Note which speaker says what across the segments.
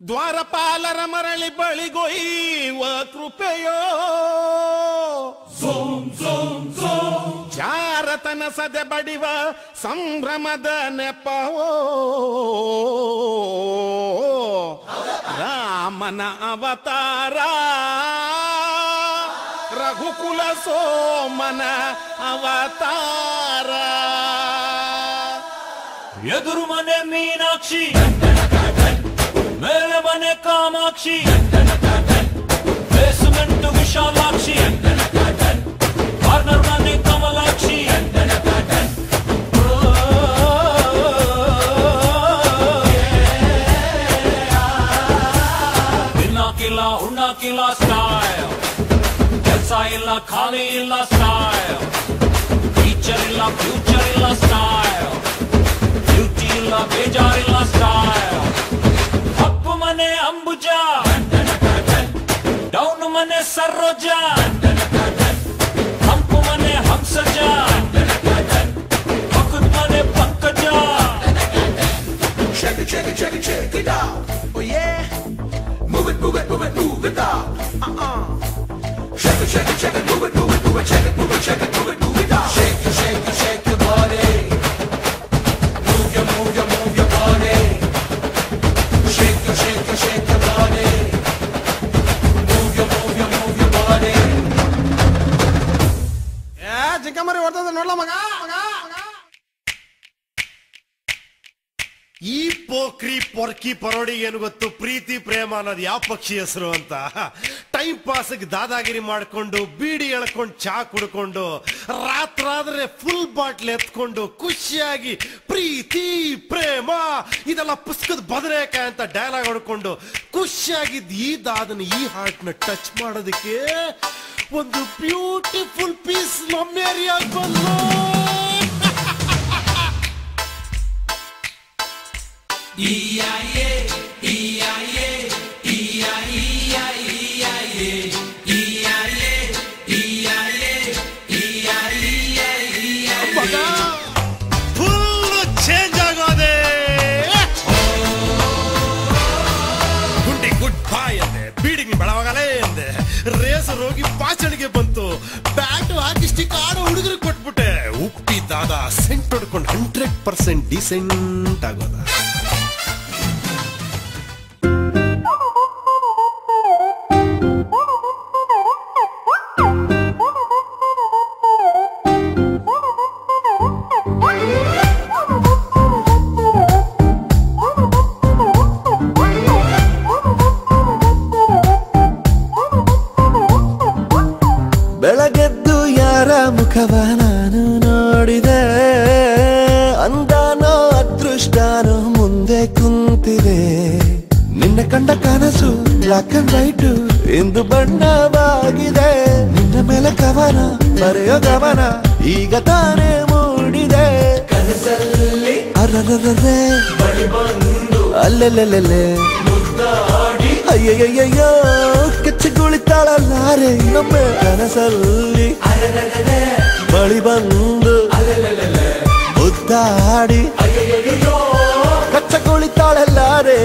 Speaker 1: ದ್ವಾರಪಾಲರ ಮರಳಿ ಬಳಿಗೊಯ್ಯುವ ಕೃಪೆಯೋ ಜಾರತನ ಸದೆ ಬಡಿವ ಸಂಭ್ರಮದ ನೆಪವೋ ರಾಮನ ಅವತಾರ ರಘುಕುಲ ಸೋಮನ ಅವತಾರ
Speaker 2: ಎದುರು ಮನೆ ಮೀನಾಕ್ಷಿ ಮೇಲೆ ಮನೆ ಕಾಮಾಕ್ಷಿ ಬೇಸ್ಮೆಂಟ್ ವಿಶಾಲಾಕ್ಷಿ ಕಾರ್ನರ್ ಮನೆ ಕಮಲಾಕ್ಷಿ ತಿನ್ನಾಕಿಲ್ಲ ಉಣ್ಣಾಕಿಲ್ಲ ಸ್ಟೈಲ್ ಕೆಲಸ ಇಲ್ಲ ಖಾಲಿ ಇಲ್ಲ ಸ್ಟೈಲ್ ಟೀಚರ್ ಇಲ್ಲ ಫ್ಯೂಚರ್ ಇಲ್ಲ ಸ್ಟೈಲ್ ಡ್ಯೂಟಿ ಇಲ್ಲ ಬೇಜಾರಿಲ್ಲ ಸ್ಟೈಲ್ ಅಪ್ಪು ಮನೆ ಅಂಬುಜ ಡೌನ್ ಮನೆ ಸರೋಜ ಹಂಪು ಮನೆ ಹಂಸಜ ಪಕ್ಕದ ಮನೆ ಪಂಕಜ
Speaker 3: Check it, check it, check it, check it out. Oh yeah. Move it, move it, move it, move it out. Check it, check it, check it, move it, move it, move it, check it, move it, check it, move it, move it out. Shake it, shake it, shake your body. Move your, move your, move your body. Shake it, shake it, shake your body. Move your, move your, move your body.
Speaker 1: Yeah, ಜಿಂಕಮರಿ ಹೊಡೆದ ನೋಡ್ಲ ಮಗ ಮಗ ಈ ಪೋಕ್ರಿ ಪೊರ್ಕಿ parody ಏನು ಗೊತ್ತು ಪ್ರೀತಿ ಪ್ರೇಮ ಅನ್ನೋದು ಯಾವ ಪಕ್ಷಿ ಹೆಸರು ಅಂತ ಟೈಮ್ ಪಾಸ್ಗೆ ದಾದಾಗಿರಿ ಮಾಡ್ಕೊಂಡು ಬೀಡಿ ಎಳ್ಕೊಂಡು ಚಾ ಕುಡ್ಕೊಂಡು ರಾತ್ರಾದ್ರೆ ಫುಲ್ ಬಾಟ್ಲ್ ಎತ್ಕೊಂಡು ಖುಷಿಯಾಗಿ ಪ್ರೀತಿ ಪ್ರೇಮ ಇದೆಲ್ಲ ಪುಸ್ತಕದ ಬದನೇಕಾಯಿ ಅಂತ ಡೈಲಾಗ್ ಹೊಡ್ಕೊಂಡು ಖುಷಿಯಾಗಿದ್ದು ಈ ದಾದನ ಈ ಹಾರ್ಟ್ ನ ಟಚ್ ಮಾಡೋದಕ್ಕೆ ಒಂದು ಬ್ಯೂಟಿಫುಲ್ ಪೀಸ್ ನಮ್ಮ ಏರಿಯಾಗ ಬಂದು ಫುಲ್ ಚೇಂಜ್ ಆಗೋದೆ ಗುಂಡಿ ಗುಡ್ ಬಾಯ್ ಅಂದೆ ಬೀಡಿಗೆ ಬೆಳವಾಗಲೇ ಅಂದೆ ರೇಸರ್ ಹೋಗಿ ಪಾಚಣಿಗೆ ಬಂತು ಬ್ಯಾಟ್ ಹಾಕಿ ಸ್ಟಿಕ್ ಆಡೋ ಹುಡುಗರಿಗೆ ಕೊಟ್ಬಿಟ್ಟೆ ಉಪ್ಪಿ ದಾದ ಸೆಂಟ್ ಹೊಡ್ಕೊಂಡು 100% ಡಿಸೆಂಟ್ ಆಗೋದ
Speaker 4: ಬೆಳಗೆದ್ದು ಯಾರ ಮುಖವ ನಾನು ನೋಡಿದೆ ಅಂದಾನೋ ಅದೃಷ್ಟನೋ ಮುಂದೆ ಕುಂತಿದೆ ನಿನ್ನ ಕಂಡ ಕನಸು ಬ್ಲಾಕ್ ಅಂಡ್ ವೈಟ್ ಇಂದು ಬಣ್ಣವಾಗಿದೆ ನಿನ್ನ ಮೇಲೆ ಕವನ ಬರೆಯೋ ಗಮನ ಈಗ ತಾನೇ ಮೂಡಿದೆ ಕನಸಲ್ಲಿ ಅರರರರೆ ಅಲ್ಲೆಲ್ಲೆಲ್ಲೆ ಅಯ್ಯಯ್ಯಯ್ಯೋ ಕೆಚ್ಚಗುಳಿತಾಳಲ್ಲಾರೆ ನಮ್ಮ ಕನಸಲ್ಲಿ ಬಳಿ ಬಂದು ಮುದ್ದಾಡಿ ಕಚ್ಚಗುಳಿತಾಳಲ್ಲಾರೆ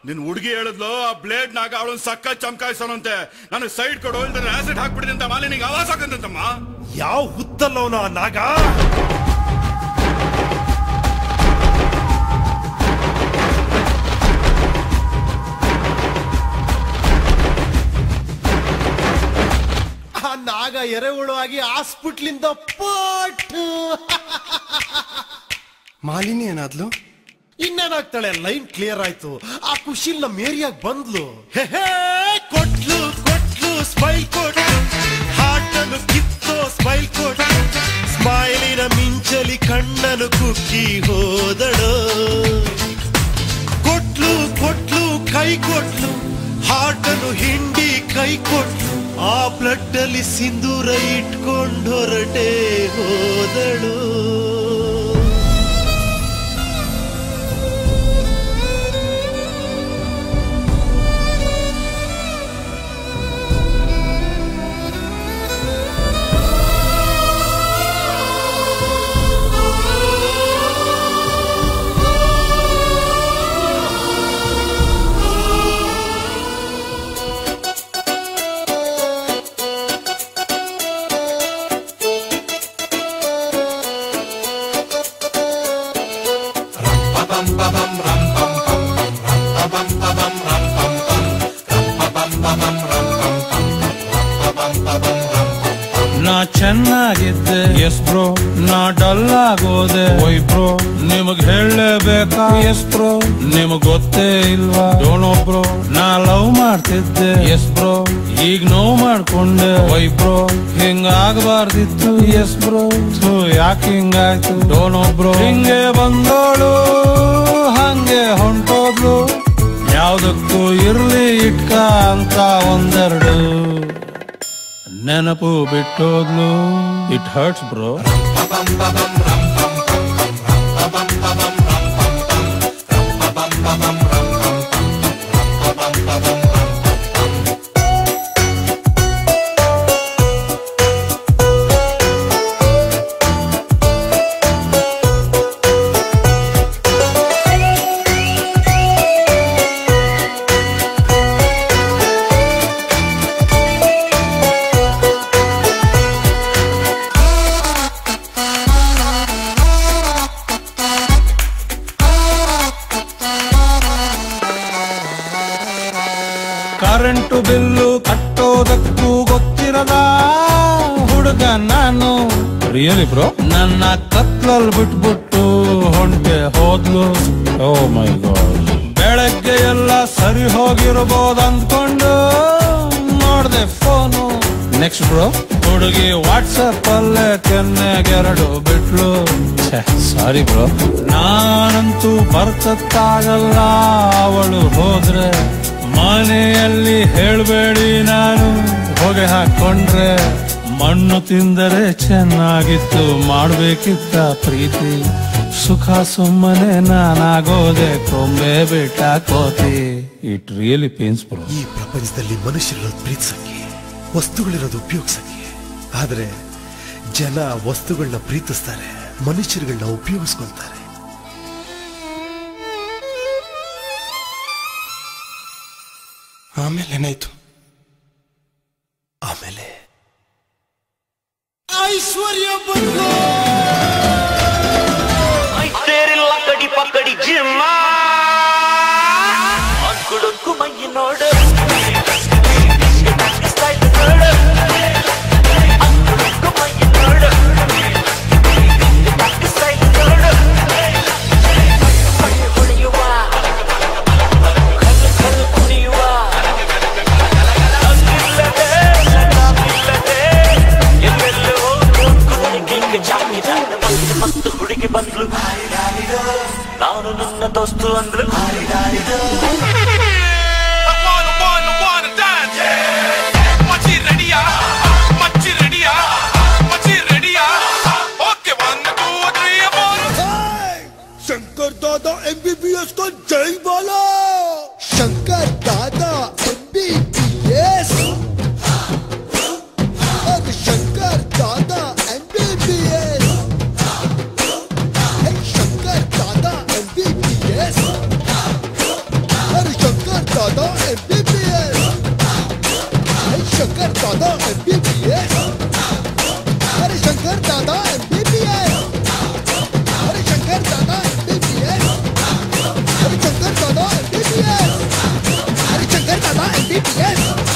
Speaker 5: ನಿನ್ ಹುಡುಗಿ ಹೇಳಿದ್ಲು ಆ ಬ್ಲೇಡ್ ನಾಗ ಅವಳನ್ನ ಸಕ್ಕ ಚಮಕಾಯಿಸೋನಂತೆ ನಾನು ಸೈಡ್ ಕೊಡು ಇಲ್ದ್ರೆ ಆಸಿಡ್ ಹಾಕ್ಬಿಡಿದೆ ಅಂತ ಮಾಲಿನಿಗೆ ಆವಾಸ ಹಾಕಂತಮ್ಮ
Speaker 1: ಯಾವ ಹುತ್ತಲ್ಲವನ ನಾಗ ಆ ನಾಗ ಎರೆಹುಳು ಆಗಿ ಹಾಸ್ಪಿಟ್ಲಿಂದ ಪಟ್ಟು ಮಾಲಿನಿ ಏನಾದ್ಲು ಇನ್ನೇನಾಗ್ತಾಳೆ ಲೈನ್ ಕ್ಲಿಯರ್ ಆಯ್ತು ಆ ಖುಷಿಲ್ ನಮ್ಮ ಏರಿಯಾಗ ಬಂದ್ಲು ಕೊಟ್ಲು ಕೊಟ್ಲು ಸ್ಮೈಲ್ ಕೊಟ್ಲು ಹಾರ್ಟ್ ಅನ್ನು ಕಿತ್ತೋ ಸ್ಮೈಲ್ ಕೊಟ್ಲು ಸ್ಮೈಲಿನ ಮಿಂಚಲಿ ಕಣ್ಣನು ಕುಕ್ಕಿ ಹೋದಳು ಕೊಟ್ಲು ಕೊಟ್ಲು ಕೈ ಕೊಟ್ಲು ಹಾರ್ಟ್ ಅನ್ನು ಹಿಂಡಿ ಕೈ ಕೊಟ್ಲು ಆ ಬ್ಲಡ್ ಅಲ್ಲಿ ಸಿಂಧೂರ ಇಟ್ಕೊಂಡೊರಟೆ ಹೋದಳು.
Speaker 6: ನಾ ಚೆನ್ನಾಗಿದ್ದೆ ಎಸ್ ಬ್ರೋ, ನಾ ಡಲ್ ಆಗೋದೆ ವೈ ಬ್ರೋ, ನಿಮಗ್ ಹೇಳಲೇಬೇಕಾ ಎಸ್ ಬ್ರೋ, ನಿಮಗ್ ಗೊತ್ತೇ ಇಲ್ವಾ ಡೋನೋ ಬ್ರೋ, ನಾ ಲವ್ ಮಾಡ್ತಿದ್ದೆ ಎಸ್ ಬ್ರೋ, ಈಗ ನೋವು ಮಾಡ್ಕೊಂಡೆ ವೈ ಬ್ರೋ, ಹಿಂಗಾಗಬಾರ್ದಿತ್ತು ಎಸ್ ಬ್ರೋ, ಯಾಕೆ ಹಿಂಗಾಯ್ತು ಡೋನೋ ಬ್ರೋ, ಹಿಂಗೆ ಬಂದೋಳು ಹಂಗೆ ಹೊಂಟೋದ್ಲು, ಯಾವ್ದಕ್ಕೂ ಇರ್ಲಿ ಇಟ್ಕ ಅಂತ ಒಂದೆರಡು ನೆನಪು ಬಿಟ್ಟೋದ್ಲು. It hurts bro. Current bill ಕಟ್ಟೋದಕ್ಕೂ ಗೊತ್ತಿರದ ಹುಡುಗ ನಾನು ರಿಯಲಿ ಬ್ರೋ, ನನ್ನ ಕತ್ಲಲ್ ಬಿಟ್ಬಿಟ್ಟು ಹೊಂಟೆ ಹೋದ್ಲು. ಓ ಮೈ ಗಾಡ್, ಬೆಳಗ್ಗೆ ಎಲ್ಲ ಸರಿ ಹೋಗಿರ್ಬೋದು ಅಂದ್ಕೊಂಡು ನೋಡ್ದೆ ಫೋನು. ನೆಕ್ಸ್ಟ್ ಬ್ರೋ, ಹುಡುಗಿ ವಾಟ್ಸಪ್ ಅಲ್ಲೇ ಕೆನ್ನೆಗೆರಡು ಬಿಟ್ಲು. ಸಾರಿ ಬ್ರೋ, ನಾನಂತೂ ಬರ್ಕತ್ತಾಗಲ್ಲ ಅವಳು ಹೋದ್ರೆ, ಮನೆಯಲ್ಲಿ ಹೇಳ್ಬೇಡಿ ನಾನು ಹೊಗೆ ಹಾಕೊಂಡ್ರೆ, ಮಣ್ಣು ತಿಂದರೆ ಚೆನ್ನಾಗಿತ್ತು ಮಾಡ್ಬೇಕಿತ್ತ ಪ್ರೀತಿ, ಸುಖ ಸುಮ್ಮನೆ ನಾನಾಗೋದೆ ಕೊಂಬೆ ಬಿಟ್ಟ ಕೋತಿ. It really pains bro.
Speaker 1: ಈ ಪ್ರಪಂಚದಲ್ಲಿ ಮನುಷ್ಯರಿರೋದು ಪ್ರೀತಿಸಕ್ಕೆ, ವಸ್ತುಗಳಿರೋದು ಉಪಯೋಗಿಸಕ್ಕೆ. ಆದ್ರೆ ಜನ ವಸ್ತುಗಳನ್ನ ಪ್ರೀತಿಸ್ತಾರೆ, ಮನುಷ್ಯರುಗಳನ್ನ ಉಪಯೋಗಿಸ್ಕೊಳ್ತಾರೆ.
Speaker 4: ಆಮೇಲೆ ಏನಾಯ್ತು?
Speaker 1: ಆಮೇಲೆ ಐಶ್ವರ್ಯ ಬಂದು
Speaker 7: ತೇರಿಲ್ಲ ಕಡಿ ಪಕ್ಕಡಿ ಜಿಮ್ಮ ಅಂಕುಡೊಂಕು ಮೈ ನೋಡು ಹುಡುಗಿ ಬಂದ್ಲು, ನಾನು ನಿನ್ನ ದೋಸ್ತು ಅಂದ್ರು.
Speaker 4: शंकर दादा MBBS को जय बोलो. शंकर दादा MBBS और शंकर दादा MBBS. शंकर दादा MBBS और शंकर दादा MBBS. शंकर दादा MBBS और शंकर दादा MBBS. अरे शंकर दादा MBBS. अरे शंकर दादा MBBS. अरे शंकर दादा MBBS.